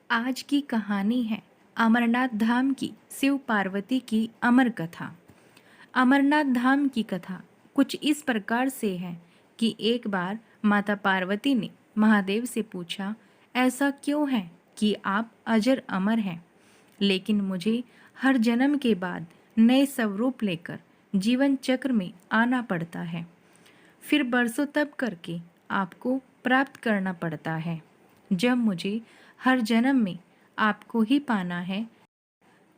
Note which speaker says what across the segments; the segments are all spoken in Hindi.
Speaker 1: आज की कहानी है अमरनाथ धाम की शिव पार्वती की अमर कथा। अमरनाथ धाम की कथा कुछ इस प्रकार से है कि एक बार माता पार्वती ने महादेव से पूछा, ऐसा क्यों है कि आप अजर अमर हैं, लेकिन मुझे हर जन्म के बाद नए स्वरूप लेकर जीवन चक्र में आना पड़ता है, फिर बरसों तप करके आपको प्राप्त करना पड़ता है। जब मुझे हर जन्म में आपको ही पाना है,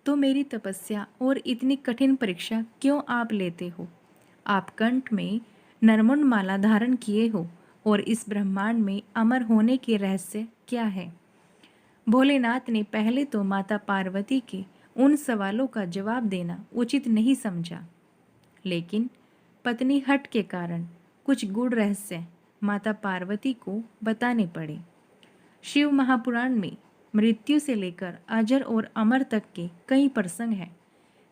Speaker 1: तो मेरी तपस्या और इतनी कठिन परीक्षा क्यों आप लेते हो? आप कंठ में नरमुंड माला धारण किए हो और इस ब्रह्मांड में अमर होने के रहस्य क्या है? भोलेनाथ ने पहले तो माता पार्वती के उन सवालों का जवाब देना उचित नहीं समझा, लेकिन पत्नी हट के कारण कुछ गूढ़ रहस्य माता पार्वती को बताने पड़े। शिव महापुराण में मृत्यु से लेकर अजर और अमर तक के कई प्रसंग हैं,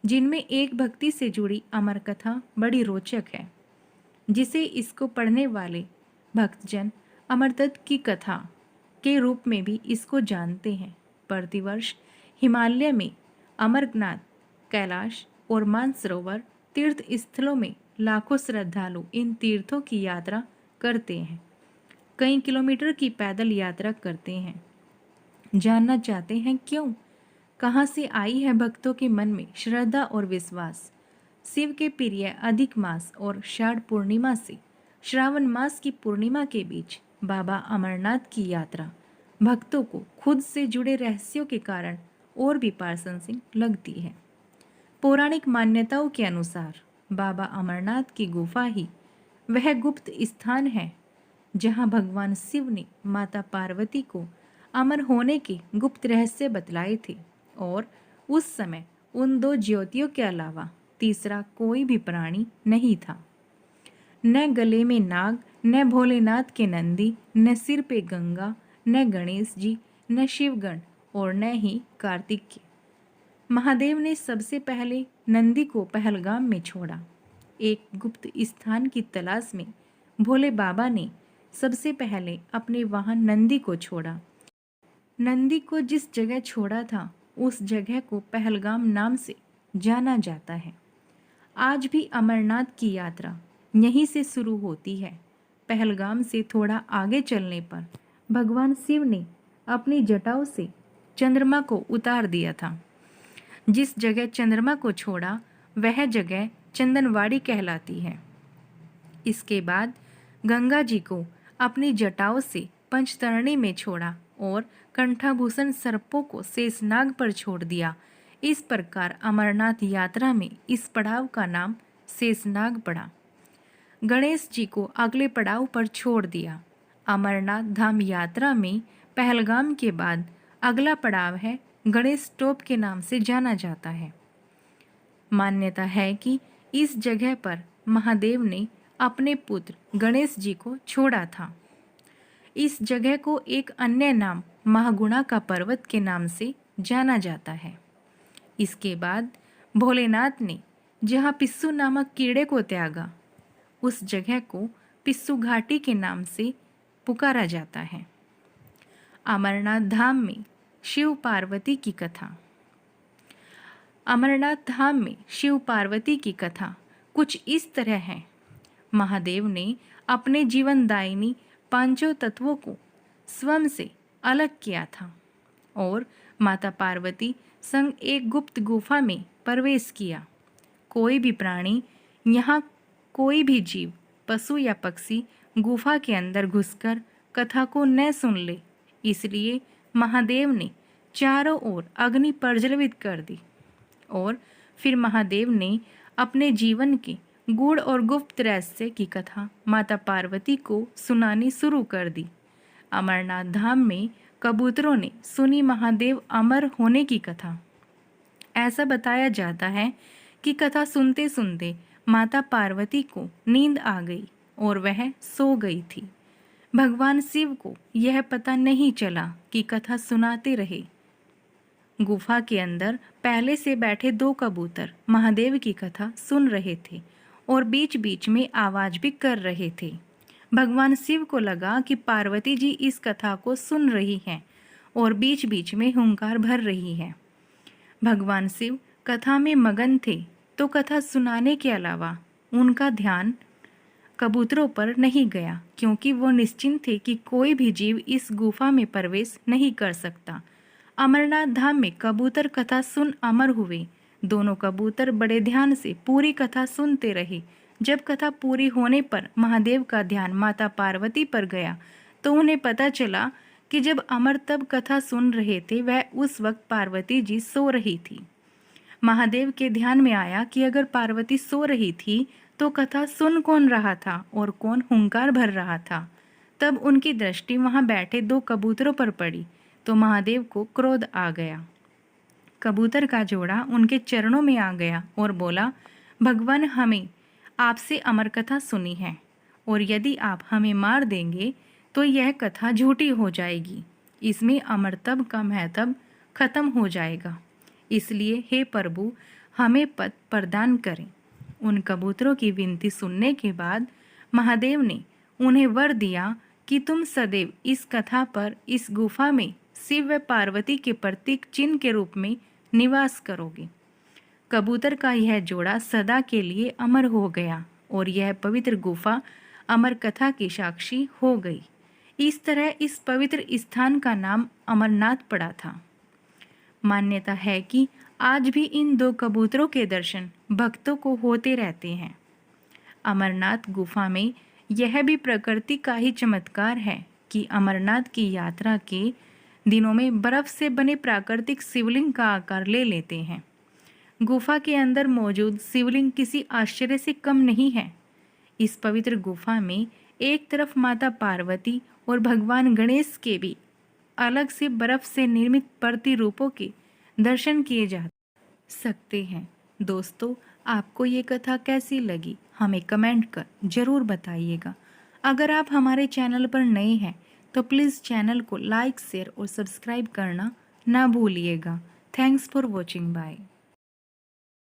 Speaker 1: जिनमें एक भक्ति से जुड़ी अमर कथा बड़ी रोचक है, जिसे इसको पढ़ने वाले भक्तजन अमरदत्त की कथा के रूप में भी इसको जानते हैं। प्रतिवर्ष हिमालय में अमरनाथ, कैलाश और मानसरोवर तीर्थ स्थलों में लाखों श्रद्धालु इन तीर्थों की यात्रा करते हैं। कई किलोमीटर की पैदल यात्रा करते हैं। जानना चाहते हैं क्यों? कहाँ से आई है भक्तों के मन में श्रद्धा और विश्वास? शिव के प्रिय अधिक मास और शारद पूर्णिमा से श्रावण मास की पूर्णिमा के बीच बाबा अमरनाथ की यात्रा भक्तों को खुद से जुड़े रहस्यों के कारण और भी प्रासंगिक लगती है। पौराणिक मान्यताओं के अनुसार बाबा अमरनाथ की गुफा ही वह गुप्त स्थान है जहां भगवान शिव ने माता पार्वती को अमर होने के गुप्त रहस्य बतलाए थे, और उस समय उन दो ज्योतियों के अलावा तीसरा कोई भी प्राणी नहीं था। न गले में नाग, न भोलेनाथ के नंदी, न सिर पे गंगा, न गणेश जी, न शिवगण और न ही कार्तिकेय। महादेव ने सबसे पहले नंदी को पहलगाम में छोड़ा। एक गुप्त स्थान की तलाश में भोले बाबा ने सबसे पहले अपने वाहन नंदी को छोड़ा। नंदी को जिस जगह छोड़ा था, उस जगह को पहलगाम नाम से जाना जाता है। आज भी अमरनाथ की यात्रा यहीं से शुरू होती है। पहलगाम से थोड़ा आगे चलने पर भगवान शिव ने अपनी जटाओं से चंद्रमा को उतार दिया था। जिस जगह चंद्रमा को छोड़ा, वह जगह चंदनवाड़ी कहलाती है। इसके बाद गंगा जी को अपनी जटाओं से पंचतरणी में छोड़ा और कंठाभूषण सर्पों को शेषनाग पर छोड़ दिया। इस प्रकार अमरनाथ यात्रा में इस पड़ाव का नाम शेषनाग पड़ा। गणेश जी को अगले पड़ाव पर छोड़ दिया। अमरनाथ धाम यात्रा में पहलगाम के बाद अगला पड़ाव है गणेश टोप के नाम से जाना जाता है। मान्यता है कि इस जगह पर महादेव ने अपने पुत्र गणेश जी को छोड़ा था। इस जगह को एक अन्य नाम महागुणा का पर्वत के नाम से जाना जाता है। इसके बाद भोलेनाथ ने जहाँ पिस्सू नामक कीड़े को त्यागा, उस जगह को पिस्सू घाटी के नाम से पुकारा जाता है। अमरनाथ धाम में शिव पार्वती की कथा। अमरनाथ धाम में शिव पार्वती की कथा कुछ इस तरह है। महादेव ने अपने जीवनदायिनी पांचों तत्वों को स्वयं से अलग किया था और माता पार्वती संग एक गुप्त गुफा में प्रवेश किया। कोई भी प्राणी, यहाँ कोई भी जीव, पशु या पक्षी गुफा के अंदर घुसकर कथा को न सुन ले, इसलिए महादेव ने चारों ओर अग्नि प्रज्वलित कर दी और फिर महादेव ने अपने जीवन के गूढ़ और गुप्त रहस्य की कथा माता पार्वती को सुनानी शुरू कर दी। अमरनाथ धाम में कबूतरों ने सुनी महादेव अमर होने की कथा। ऐसा बताया जाता है कि कथा सुनते सुनते माता पार्वती को नींद आ गई और वह सो गई थी। भगवान शिव को यह पता नहीं चला कि कथा सुनाते रहे। गुफा के अंदर पहले से बैठे दो कबूतर महादेव की कथा सुन रहे थे और बीच बीच में आवाज भी कर रहे थे। भगवान शिव को लगा कि पार्वती जी इस कथा को सुन रही हैं और बीच बीच में हुंकार भर रही है। भगवान शिव कथा में मगन थे, तो कथा सुनाने के अलावा उनका ध्यान कबूतरों पर नहीं गया, क्योंकि वो निश्चिंत थे कि कोई भी जीव इस गुफा में प्रवेश नहीं कर सकता। अमरनाथ धाम में कबूतर कथा सुन अमर हुए। दोनों कबूतर बड़े ध्यान से पूरी कथा सुनते रहे। जब कथा पूरी होने पर महादेव का ध्यान माता पार्वती पर गया, तो उन्हें पता चला कि जब अमर तब कथा सुन रहे थे, वह उस वक्त पार्वती जी सो रही थी। महादेव के ध्यान में आया कि अगर पार्वती सो रही थी तो कथा सुन कौन रहा था और कौन हुंकार भर रहा था। तब उनकी दृष्टि वहां बैठे 2 कबूतरों पर पड़ी, तो महादेव को क्रोध आ गया। कबूतर का जोड़ा उनके चरणों में आ गया और बोला, भगवान, हमें आपसे अमर कथा सुनी है, और यदि आप हमें मार देंगे तो यह कथा झूठी हो जाएगी। इसमें अमर तब का महत्व खत्म हो जाएगा। इसलिए हे प्रभु, हमें पद प्रदान करें। उन कबूतरों की विनती सुनने के बाद महादेव ने उन्हें वर दिया कि तुम सदैव इस कथा पर इस गुफा में शिव व पार्वती के प्रतीक चिन्ह के रूप में निवास करोगे। कबूतर का यह जोड़ा सदा के लिए अमर हो गया और यह पवित्र गुफा अमर कथा की साक्षी हो गई। इस तरह इस पवित्र स्थान का नाम अमरनाथ पड़ा था। मान्यता है कि आज भी इन 2 कबूतरों के दर्शन भक्तों को होते रहते हैं। अमरनाथ गुफा में यह भी प्रकृति का ही चमत्कार है कि अमरनाथ की यात्रा के दिनों में बर्फ से बने प्राकृतिक शिवलिंग का आकार ले लेते हैं। गुफा के अंदर मौजूद शिवलिंग किसी आश्चर्य से कम नहीं है। इस पवित्र गुफा में एक तरफ माता पार्वती और भगवान गणेश के भी अलग से बर्फ से निर्मित प्रतिरूपों के दर्शन किए जा सकते हैं। दोस्तों, आपको ये कथा कैसी लगी हमें कमेंट कर जरूर बताइएगा। अगर आप हमारे चैनल पर नए हैं तो प्लीज़ चैनल को लाइक, शेयर और सब्सक्राइब करना ना भूलिएगा। Thanks for watching. बाय।